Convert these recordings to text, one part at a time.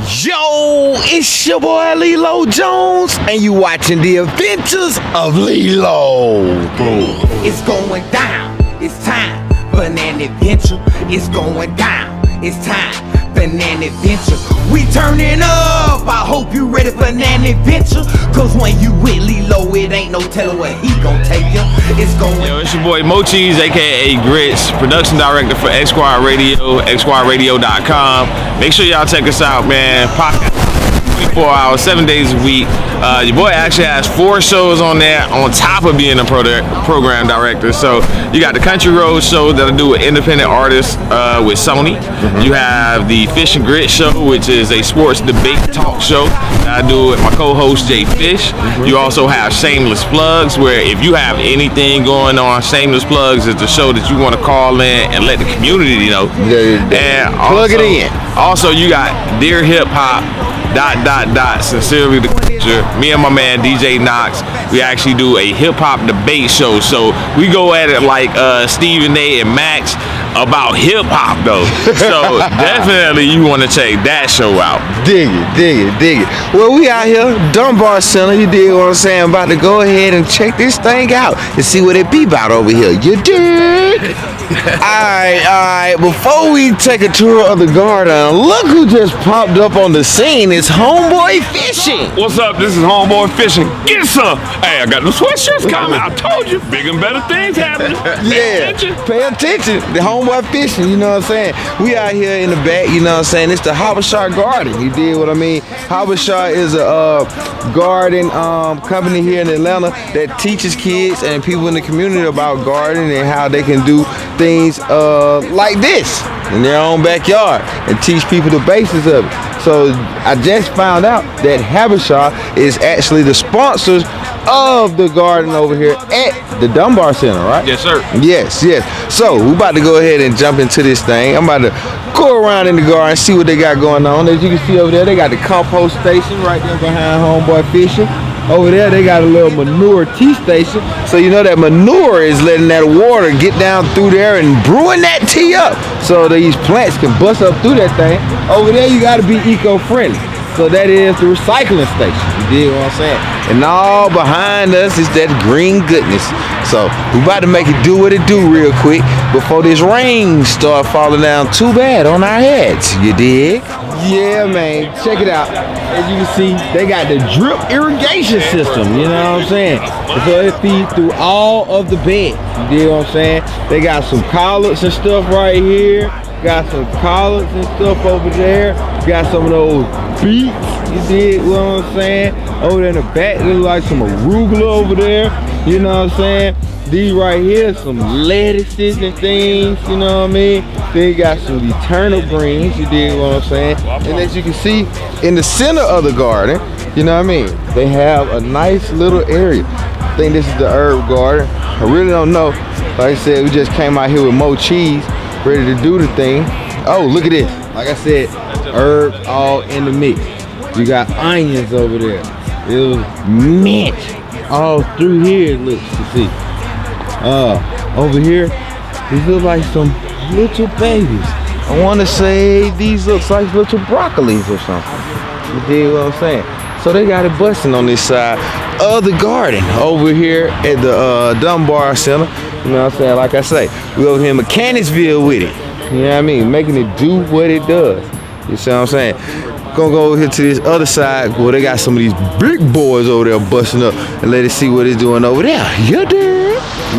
Yo, it's your boy Lelo Jones, and you watching the adventures of Lelo. It's going down, it's time for an adventure. It's going down, it's time for an adventure. We turning up, I hope you ready for an adventure. Cause when you with Lelo, it ain't no telling where he gon' take you. It's going Yo, it's your boy Mochis, aka Grits, production director for X Squad Radio, xsquadradio.com. Make sure y'all check us out, man. Podcast 24 hours, 7 days a week. Your boy actually has 4 shows on there on top of being a program director. So you got the Country Road show that I do with independent artists with Sony. You have the Fish and Grit show, which is a sports debate talk show that I do with my co-host Jay Fish. You also have Shameless Plugs, where if you have anything going on, Shameless Plugs is the show that you want to call in and let the community know. And plug it in. Also, you got Dear Hip Hop. Sincerely the culture. Me and my man DJ Knox, we actually do a hip hop debate show. So we go at it like Stephen A and Max about hip hop though. So definitely you want to check that show out. Dig it. Well, we out here, Dunbar Center, you dig what I'm saying? About to go ahead and check this thing out and see what it be about over here. You dig? Alright, before we take a tour of the garden, look who just popped up on the scene. It's Homeboy Fishing. What's up? This is Homeboy Fishing. Get some. Hey, I got the sweatshirts coming. I told you, bigger and better things happening. Pay attention. The Homeboy Fishing, you know what I'm saying? We out here in the back, you know what I'm saying? It's the Habashar Garden. You dig what I mean? Habashar is a garden company here in Atlanta that teaches kids and people in the community about gardening and how they can do things like this in their own backyard and teach people the basis of it. So I just found out that Habashar is actually the sponsors of the garden over here at the Dunbar Center, right? Yes, sir. Yes. So we're about to go ahead and jump into this thing. I'm about to go around in the garden and see what they got going on. As you can see over there, they got the compost station right there behind Homeboy Fishing. Over there, they got a little manure tea station. So you know that manure is letting that water get down through there and brewing that tea up. So these plants can bust up through that thing. Over there, you got to be eco-friendly. So that is the recycling station. You dig what I'm saying? And all behind us is that green goodness. So we about to make it do what it do real quick before this rain start falling down too bad on our heads. You dig? Yeah, man. Check it out. As you can see, they got the drip irrigation system. You know what I'm saying? So it feeds through all of the beds. You dig what I'm saying? They got some collards and stuff right here. Got some collards and stuff over there. Got some of those beets. You dig what I'm saying? Over there in the back, there's like some arugula over there. You know what I'm saying? These right here, some lettuces and things, you know what I mean? Then you got some turnip greens, you dig what I'm saying? And as you can see, in the center of the garden, you know what I mean? They have a nice little area. I think this is the herb garden. I really don't know. Like I said, we just came out here with more cheese, ready to do the thing. Oh, look at this. Like I said, herbs all in the mix. You got onions over there. It was mint all through here, look, you see. Over here, these look like some little babies. I want to say these looks like little broccolis or something. You dig what I'm saying? So they got it busting on this side of the garden over here at the Dunbar Center. You know what I'm saying? Like I say, we over here in Mechanicsville with it. You know what I mean? Making it do what it does. You see what I'm saying? Gonna go over here to this other side where they got some of these big boys over there busting up and let us see what it's doing over there. You dig?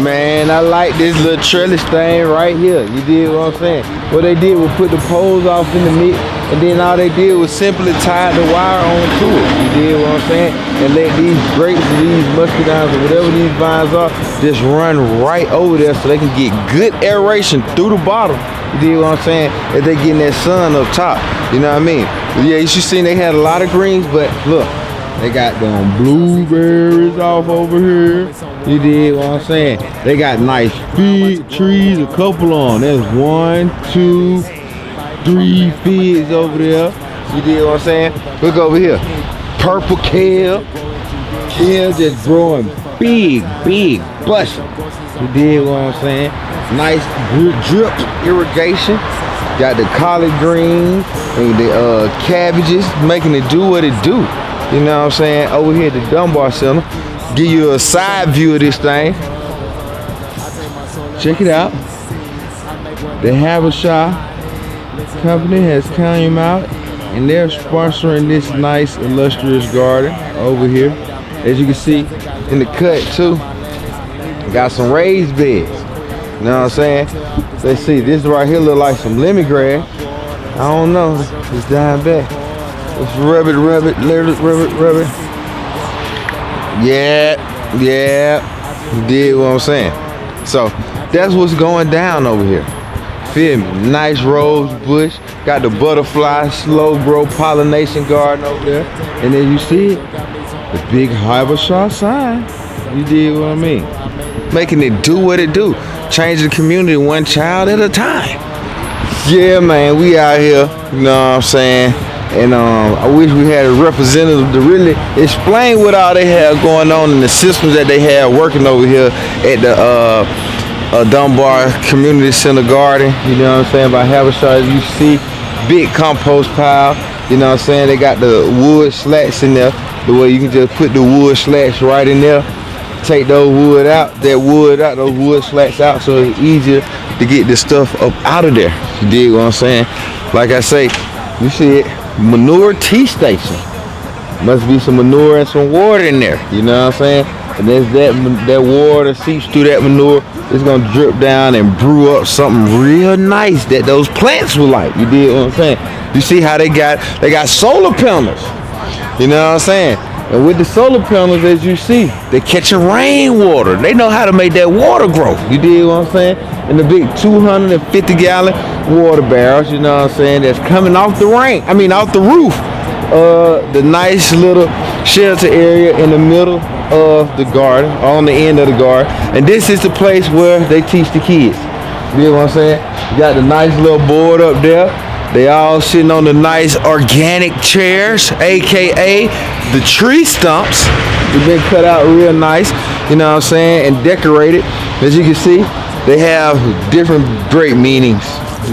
Man, I like this little trellis thing right here. You dig what I'm saying? What they did was put the poles off in the mix, and then all they did was simply tie the wire onto it. You dig what I'm saying? And let these grapes, these muscadines, or whatever these vines are, just run right over there so they can get good aeration through the bottom. You dig what I'm saying? If they getting that sun up top. You know what I mean? Yeah, you should see they had a lot of greens, but look, they got them blueberries off over here. You dig what I'm saying? They got nice fig trees, a couple on. There's 1, 2, 3 figs over there. You dig what I'm saying? Look over here. Purple kale. Kale just growing big, busting. You dig what I'm saying? Nice drip irrigation. Got the collard greens and the cabbages, making it do what it do. You know what I'm saying? Over here at the Dunbar Center. Give you a side view of this thing. Check it out. The Havishai Company has come out and they're sponsoring this nice illustrious garden over here. As you can see in the cut too, got some raised beds. You know what I'm saying? Let's see, this right here look like some lemongrass. I don't know, it's dying back. Let's rub it. Yeah, you did what I'm saying. So that's what's going down over here. Feel me? Nice rose bush. Got the butterfly slow grow pollination garden over there. And then you see it, the big Havishai sign. You did what I mean. Making it do what it do. Changing the community one child at a time. Yeah, man, we out here, you know what I'm saying? And I wish we had a representative to really explain what all they have going on and the systems that they have working over here at the Dunbar Community Center Garden. You know what I'm saying? By Havishai, you see, big compost pile. You know what I'm saying? They got the wood slats in there. The way you can just put the wood slats right in there. Take those wood out, those wood slats out, so it's easier to get this stuff up out of there. You dig what I'm saying? Like I say, you see it, manure tea station. Must be some manure and some water in there. You know what I'm saying? And as that water seeps through that manure, it's gonna drip down and brew up something real nice that those plants will like. You dig what I'm saying? You see how they got solar panels. You know what I'm saying? And with the solar panels, as you see, they catching rainwater. They know how to make that water grow. You dig what I'm saying? And the big 250-gallon water barrels, you know what I'm saying, that's coming off the off the roof. The nice little shelter area in the middle of the garden, on the end of the garden. And this is the place where they teach the kids. You know what I'm saying? You got the nice little board up there. They all sitting on the nice organic chairs, aka the tree stumps. They've been cut out real nice, you know what I'm saying, and decorated. As you can see, they have different great meanings: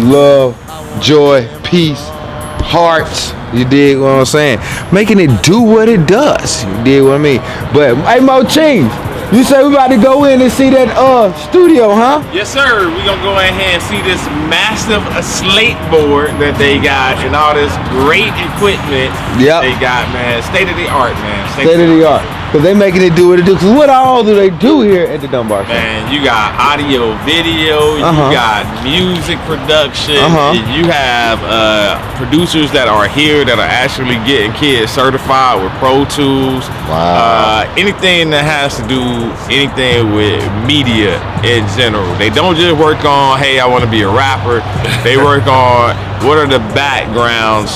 love, joy, peace, hearts. You dig what I'm saying? Making it do what it does. You dig what I mean? But hey, Mo Ching, you say we about to go in and see that studio, huh? Yes, sir. We're going to go ahead and see this massive slate board that they got and all this great equipment they got, man. State of the art, man. State of the art. Because they making it do what it do. Because what all do they do here at the Dunbar? Man, you got audio, video, you got music production, you have producers that are here that are actually getting kids certified with Pro Tools. Wow. Anything that has to do anything with media in general. They don't just work on, hey, I want to be a rapper. They work on what are the background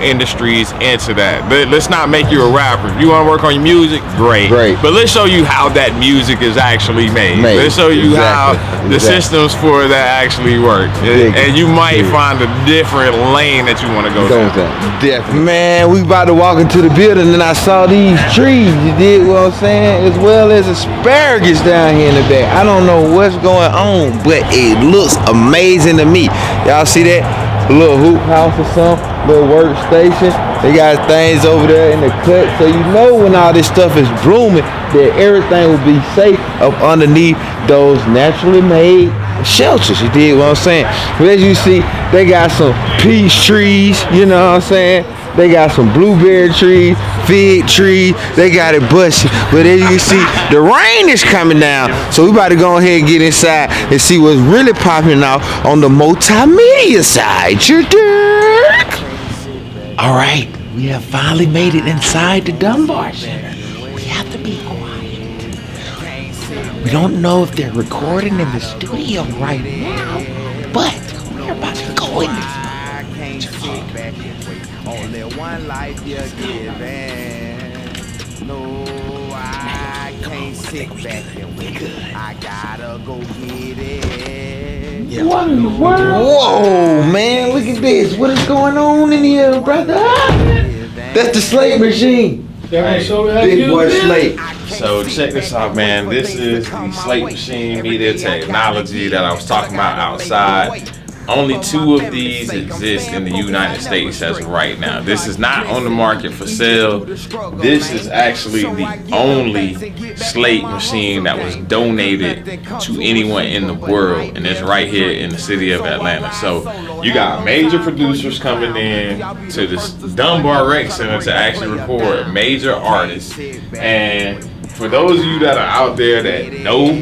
industries into that. But let's not make you a rapper. If you want to work on your music, great. But let's show you how that music is actually made. Let's show you how the systems for that actually work. And you might find a different lane that you want to go down. Definitely. Man, we about to walk into the building and I saw these trees. You did what I'm saying? As well as asparagus down here in the back. I don't know what's going on, but it looks amazing to me. Y'all see that? A little hoop house or something, little workstation. They got things over there in the cut, so you know when all this stuff is blooming that everything will be safe up underneath those naturally made shelters. You dig what I'm saying? But as you see, they got some peach trees, you know what I'm saying? They got some blueberry trees, fig trees. They got it busted. But as you can see, the rain is coming down. So we about to go ahead and get inside and see what's really popping out on the multimedia side. You dig? All right, we have finally made it inside the Dunbar Center. We have to be quiet. We don't know if they're recording in the studio right now, but we're about to go in this. Only one life you're given. No, I can't sit back and wait. I gotta go get it. What in the world? Whoa, man, look at this. What is going on in here, brother? That's the slate machine. Hey, big boy slate. So check this out, man. This is the slate machine media technology that I was talking about outside. only 2 of these exist in the United States as of right now. This is not on the market for sale. This is actually the only slate machine that was donated to anyone in the world, and it's right here in the city of Atlanta. So you got major producers coming in to this Dunbar Rec Center to actually record major artists. And for those of you that are out there that know,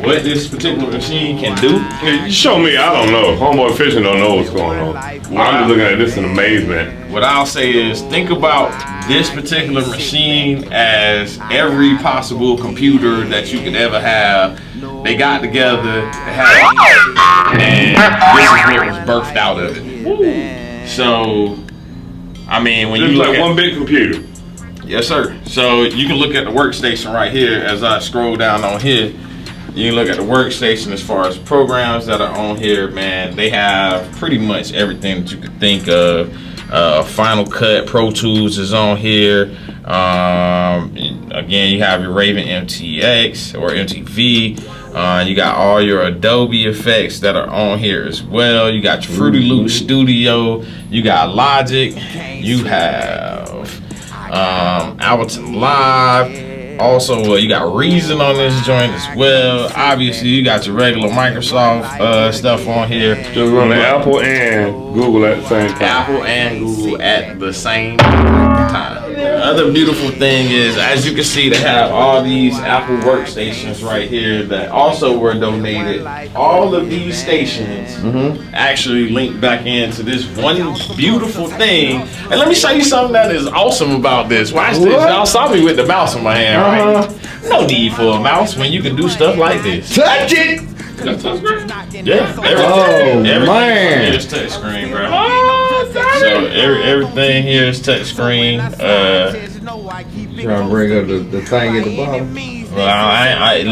what this particular machine can do. You show me, I don't know. Homeboy Fishing don't know what's going on. I'm just looking at this in amazement. What I'll say is, think about this particular machine as every possible computer that you could ever have. They got together, and this is what was birthed out of it. So, I mean, when you look at one big computer. Yes, sir. So you can look at the workstation right here. As I scroll down on here, you can look at the workstation as far as programs that are on here, man. They have pretty much everything that you could think of. Final Cut, Pro Tools is on here. Again, you have your Raven MTX or MTV. You got all your Adobe effects that are on here as well. You got your Fruity Loops Studio. You got Logic. You have Ableton Live. Also, you got Reason on this joint as well. Obviously, you got your regular Microsoft stuff on here. Just running Apple and Google at the same time. Apple and Google at the same time. The other beautiful thing is, as you can see, they have all these Apple workstations right here that also were donated. All of these stations actually link back into this one beautiful thing. And let me show you something that is awesome about this. Watch this. Y'all saw me with the mouse in my hand, right? No need for a mouse when you can do stuff like this. Touch it! Yeah. Everything here is touch screen, bro. So everything here is touch screen. Trying to bring up the thing at the bottom. Well, I ain't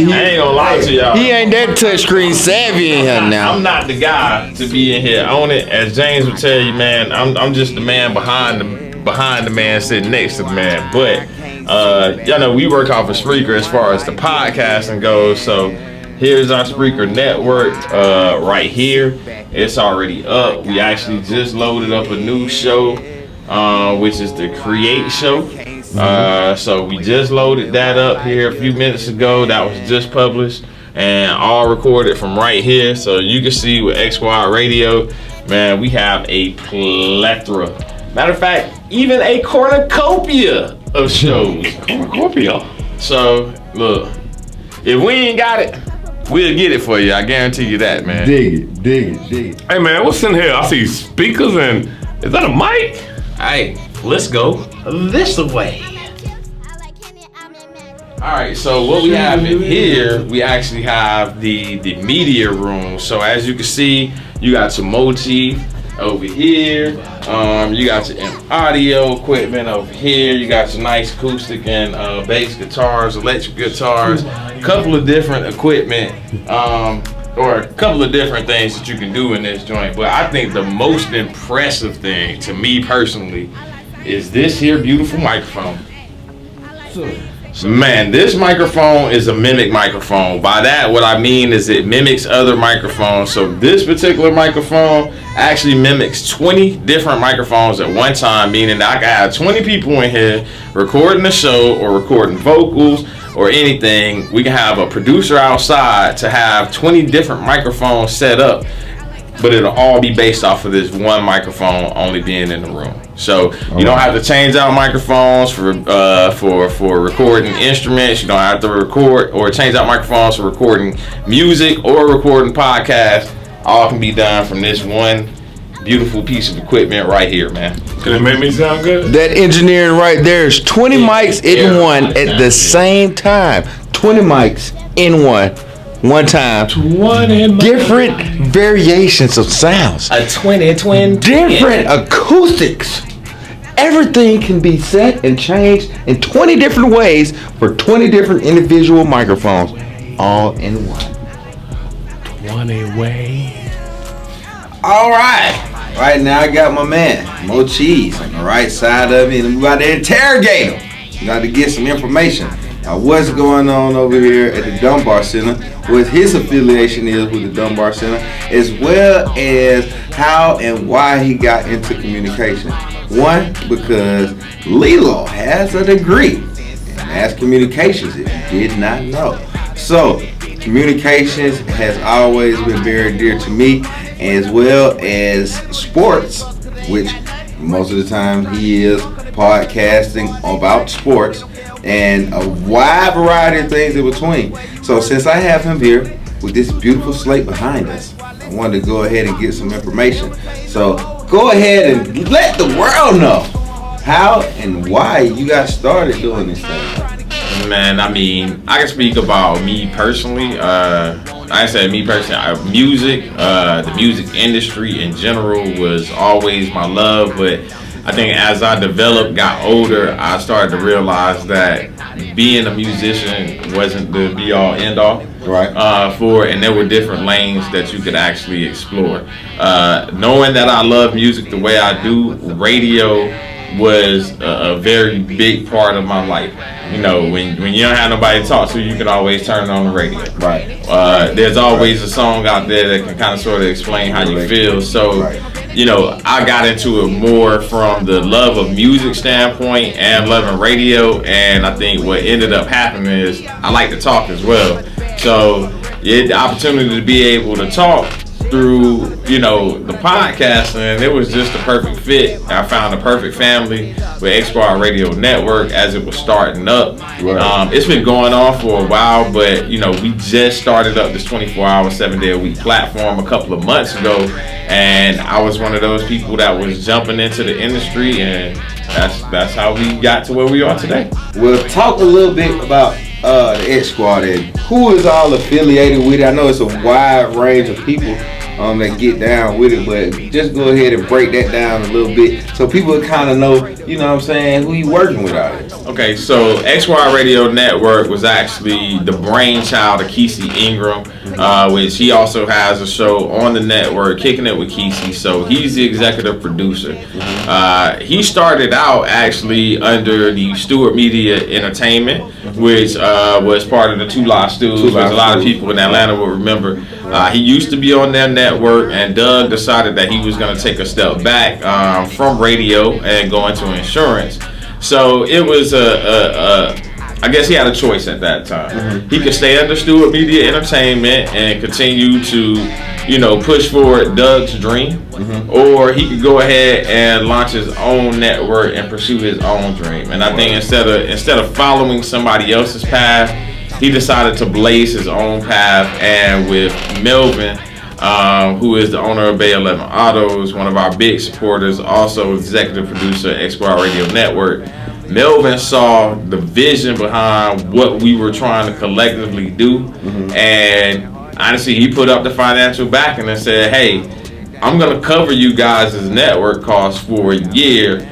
gonna lie to y'all. He ain't that touchscreen savvy in here now. I'm not the guy to be in here on it. As James would tell you, man, I'm just the man behind the man sitting next to the man. But y'all know we work off a Spreaker as far as the podcasting goes. So here's our Spreaker network right here. It's already up. We actually just loaded up a new show, which is the Create Show. So we just loaded that up here a few minutes ago. That was just published and all recorded from right here. So you can see with X Squad Radio, man, we have a plethora. Matter of fact, even a cornucopia of shows. Cornucopia. So look, if we ain't got it, we'll get it for you. I guarantee you that, man. Dig it. Hey man, what's in here? I see speakers and is that a mic? Hey, let's go this way. Alright, so what we have in here, we actually have the media room. So as you can see, you got your mochi over here. You got your audio equipment over here. You got your nice acoustic and bass guitars, electric guitars, a couple of different equipment, or a couple of different things that you can do in this joint. But I think the most impressive thing to me personally is this here beautiful microphone. Man, this microphone is a mimic microphone. By that, what I mean is it mimics other microphones. So this particular microphone actually mimics 20 different microphones at one time, meaning that I can have 20 people in here recording a show or recording vocals or anything. We can have a producer outside to have 20 different microphones set up, but it'll all be based off of this one microphone only being in the room. So you don't have to change out microphones for recording instruments. You don't have to record or change out microphones for recording music or recording podcasts. All can be done from this one beautiful piece of equipment right here, man. Can it make me sound good? That engineering right there is 20 mics in one at the same time. 20 mics in one time. 20 different variations of sounds. A twin. Different acoustics. Everything can be set and changed in 20 different ways for 20 different individual microphones, all in one. 20 ways. All right. Right now I got my man, Mo Cheese, on the right side of me, and we about to interrogate him. We got to get some information. what's going on over here at the Dunbar Center, what his affiliation is with the Dunbar Center, as well as how and why he got into communication. One, because Lelo has a degree in mass communications, if you did not know. So, communications has always been very dear to me, as well as sports, which most of the time he is podcasting about sports and a wide variety of things in between. So since I have him here with this beautiful slate behind us, I wanted to go ahead and get some information. So go ahead and let the world know how and why you got started doing this thing. Man, I mean, I can speak about me personally. I said me personally, music, the music industry in general was always my love, but I think as I developed, got older, I started to realize that being a musician wasn't the be-all, end-all. Right. For it, and there were different lanes that you could actually explore. Knowing that I love music the way I do, radio was a very big part of my life. You know, when you don't have nobody to talk to, you can always turn on the radio. Right. There's always a song out there that can kind of sort of explain how you feel. So, you know, I got into it more from the love of music standpoint and loving radio. And I think what ended up happening is I like to talk as well. So the opportunity to be able to talk through, you know, the podcast, and it was just a perfect fit. I found a perfect family with X Squad Radio Network as it was starting up. Right. It's been going on for a while, but you know, we just started up this 24-hour, 7-day-a-week platform a couple of months ago, and I was one of those people that was jumping into the industry, and that's how we got to where we are today. We'll talk a little bit about the X Squad and who is all affiliated with it. I know it's a wide range of people that get down with it, but just go ahead and break that down a little bit so people kind of know, you know what I'm saying, who you working with out here. Okay, so XY Radio Network was actually the brainchild of Kesey Ingram, which he also has a show on the network, Kicking It with Kesey. So he's the executive producer. He started out actually under the Stewart Media Entertainment, which was part of the Two Live Stews, which a lot of people in Atlanta will remember. He used to be on their network, and Doug decided that he was going to take a step back from radio and go into insurance. So it was I guess he had a choice at that time. He could stay under Stewart Media Entertainment and continue to, you know, push forward Doug's dream, or he could go ahead and launch his own network and pursue his own dream. And I think instead of following somebody else's path, he decided to blaze his own path. And with Melvin, who is the owner of Bay 11 Autos, one of our big supporters, also executive producer at X Squad Radio Network, Melvin saw the vision behind what we were trying to collectively do. And honestly, he put up the financial backing and said, hey, I'm going to cover you guys' network costs for a year.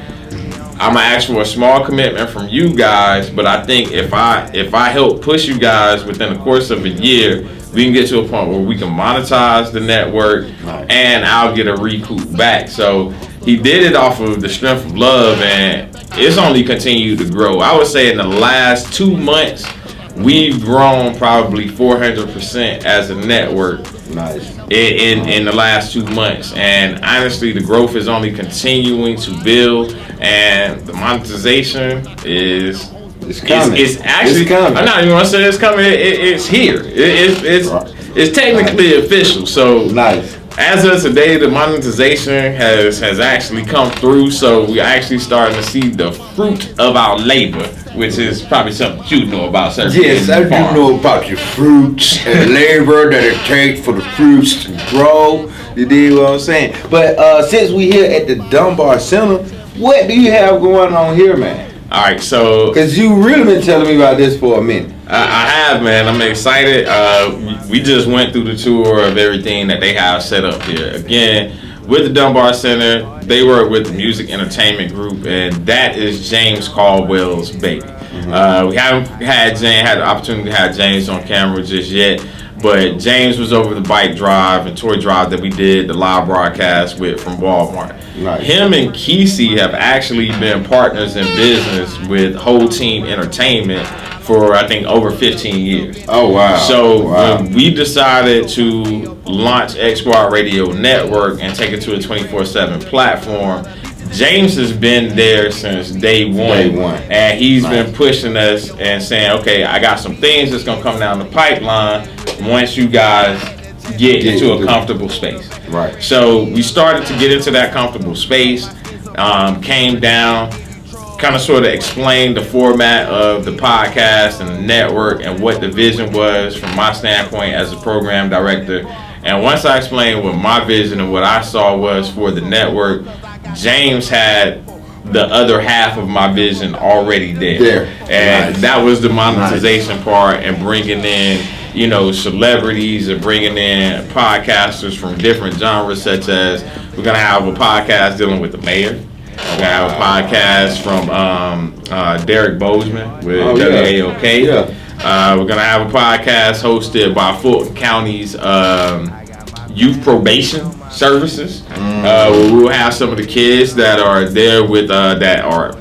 I'm going to ask for a small commitment from you guys, but I think if I help push you guys within the course of a year, we can get to a point where we can monetize the network, and I'll get a recoup back. So he did it off of the strength of love, and it's only continued to grow. I would say in the last 2 months, we've grown probably 400% as a network. Nice. In the last 2 months, and honestly, the growth is only continuing to build, and the monetization is coming. It's actually coming. I'm not even gonna say it's coming. It's here. It's technically official. So nice. As of today, the monetization has actually come through, so we're actually starting to see the fruit of our labor, which is probably something you know about. Yes, I do know about your fruits and labor that it takes for the fruits to grow. You dig what I'm saying? But since we here at the Dunbar Center, what do you have going on here, man? All right, so because you really been telling me about this for a minute. I have, man. I'm excited. We just went through the tour of everything that they have set up here. Again, with the Dunbar Center, they work with the Music Entertainment Group, and that is James Caldwell's baby. We haven't had the opportunity to have James on camera just yet, but James was over the bike drive and toy drive that we did the live broadcast with from Walmart. Nice. Him and Kesey have actually been partners in business with Whole Team Entertainment for I think over 15 years. Oh wow! So when we decided to launch X Squad Radio Network and take it to a 24/7 platform, James has been there since day one. And he's been pushing us and saying, okay, I got some things that's gonna come down the pipeline once you guys get into a comfortable space. Right. So we started to get into that comfortable space, came down, kind of sort of explained the format of the podcast and the network and what the vision was from my standpoint as a program director. And once I explained what my vision and what I saw was for the network, James had the other half of my vision already there. And that was the monetization part and bringing in, you know, celebrities and bringing in podcasters from different genres, such as we're going to have a podcast dealing with the mayor. We're going to have a podcast from Derek Bozeman with WAOK. We're going to have a podcast hosted by Fulton County's Youth Probation Services. We'll have some of the kids that are there with that are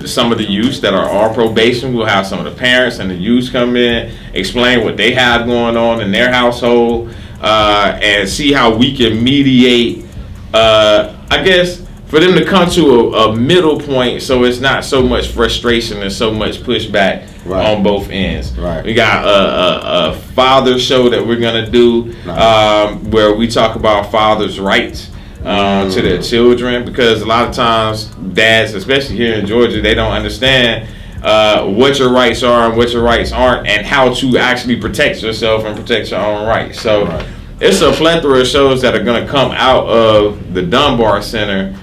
some of the youths that are on probation. We'll have some of the parents and the youths come in, explain what they have going on in their household, and see how we can mediate, I guess, for them to come to a middle point so it's not so much frustration and so much pushback on both ends. We got a father show that we're going to do where we talk about fathers' rights to their children, because a lot of times dads, especially here in Georgia, they don't understand what your rights are and what your rights aren't and how to actually protect yourself and protect your own rights. So it's a plethora of shows that are going to come out of the Dunbar Center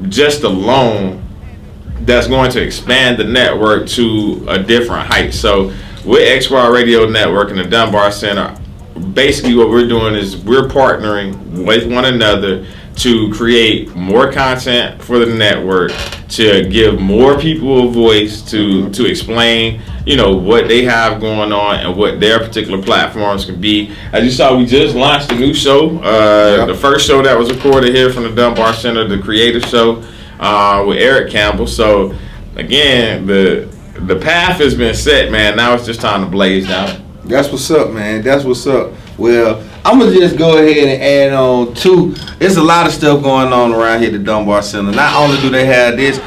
just alone that's going to expand the network to a different height. So with X Squad Radio Network and the Dunbar Center, basically what we're doing is we're partnering with one another to create more content for the network, to give more people a voice, to explain, you know, what they have going on and what their particular platforms can be. As you saw, we just launched a new show. The first show that was recorded here from the Dunbar Center, the Creative Show, with Eric Campbell. So again, the path has been set, man. Now it's just time to blaze down. That's what's up, man. That's what's up. Well, I'm going to just go ahead and add on to, there's a lot of stuff going on around here at the Dunbar Center. Not only do they have this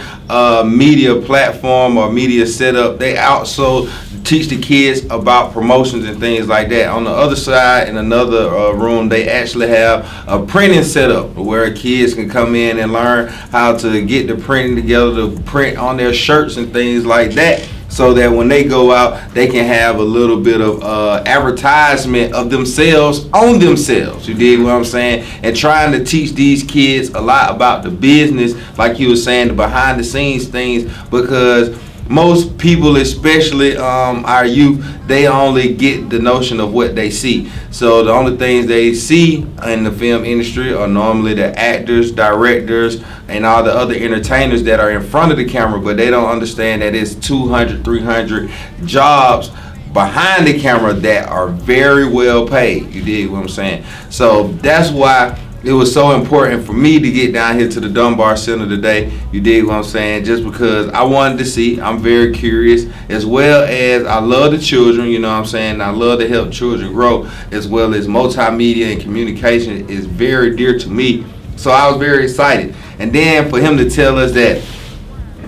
media platform or media setup, they also teach the kids about promotions and things like that. On the other side, in another room, they actually have a printing setup where kids can come in and learn how to get the printing together, to print on their shirts and things like that, so that when they go out, they can have a little bit of advertisement of themselves on themselves. You dig what I'm saying? And trying to teach these kids a lot about the business, like you were saying, the behind the scenes things, because most people, especially our youth, they only get the notion of what they see. So the only things they see in the film industry are normally the actors, directors, and all the other entertainers that are in front of the camera, but they don't understand that it's 200, 300 jobs behind the camera that are very well paid. You dig what I'm saying? So that's why it was so important for me to get down here to the Dunbar Center today. You dig what I'm saying? Just because I wanted to see. I'm very curious, as well as I love the children, you know what I'm saying? I love to help children grow, as well as multimedia and communication is very dear to me. So I was very excited. And then for him to tell us that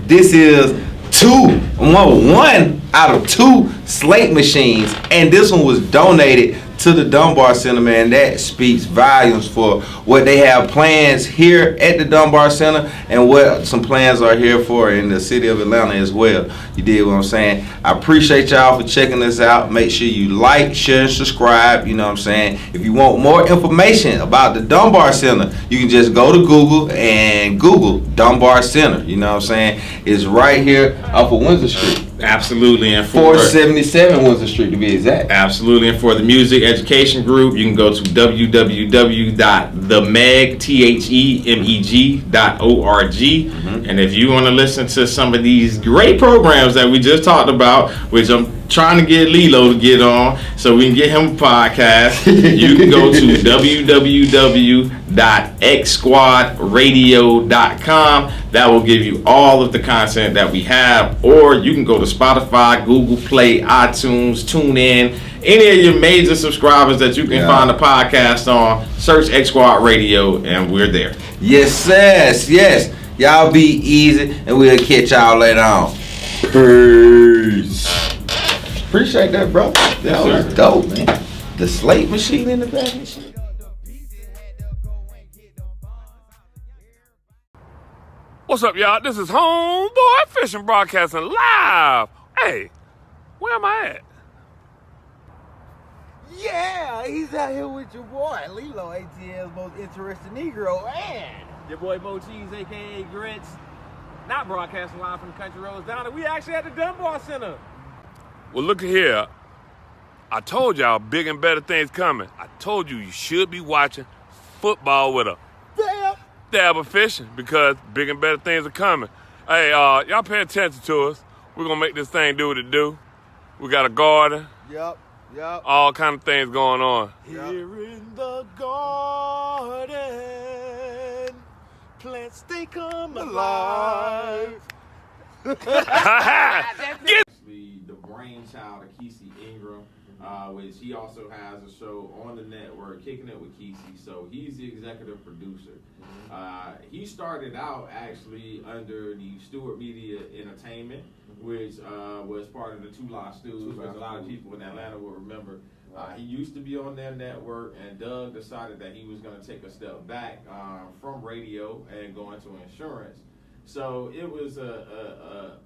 this is one out of 2 slate machines, and this one was donated to the Dunbar Center, man, that speaks volumes for what they have plans here at the Dunbar Center and what some plans are here for in the city of Atlanta as well. You dig what I'm saying? I appreciate y'all for checking us out. Make sure you like, share, and subscribe. You know what I'm saying? If you want more information about the Dunbar Center, you can just go to Google and Google Dunbar Center. You know what I'm saying? It's right here off of Windsor Street. Absolutely. And 477 Windsor Street to be exact. Absolutely. And for the music education group, you can go to www.themeg.org. And if you want to listen to some of these great programs that we just talked about, which I'm trying to get Lelo to get on so we can get him a podcast. You can go to www.thje.com. That will give you all of the content that we have. Or you can go to Spotify, Google Play, iTunes, TuneIn, any of your major subscribers that you can find the podcast on. Search X Squad Radio, and we're there. Yes, yes. Y'all be easy, and we'll catch y'all later on. Peace. Appreciate that, bro. That was dope, man. The slate machine in the back and shit. What's up, y'all? This is Homeboy Fishing broadcasting live. Hey, where am I at? Yeah, he's out here with your boy, Lelo, ATL's most interesting Negro, and your boy Mo Cheese, a.k.a. Grits, not broadcasting live from the country roads down there. We actually at the Dunbar Center. Well, look here. I told y'all big and better things coming. I told you should be watching football with a dab of fishing because big and better things are coming. Hey, y'all pay attention to us. We're going to make this thing do what it do. We got a garden. Yep. All kind of things going on. Here in the garden, plants they come alive. Actually, the brainchild of Kesey Ingram, which he also has a show on the network, Kicking It with Kesey. So he's the executive producer. He started out actually under the Stewart Media Entertainment, which was part of the Two Lot Stews, which a lot of people in Atlanta will remember. He used to be on their network, and Doug decided that he was going to take a step back from radio and go into insurance. So it was a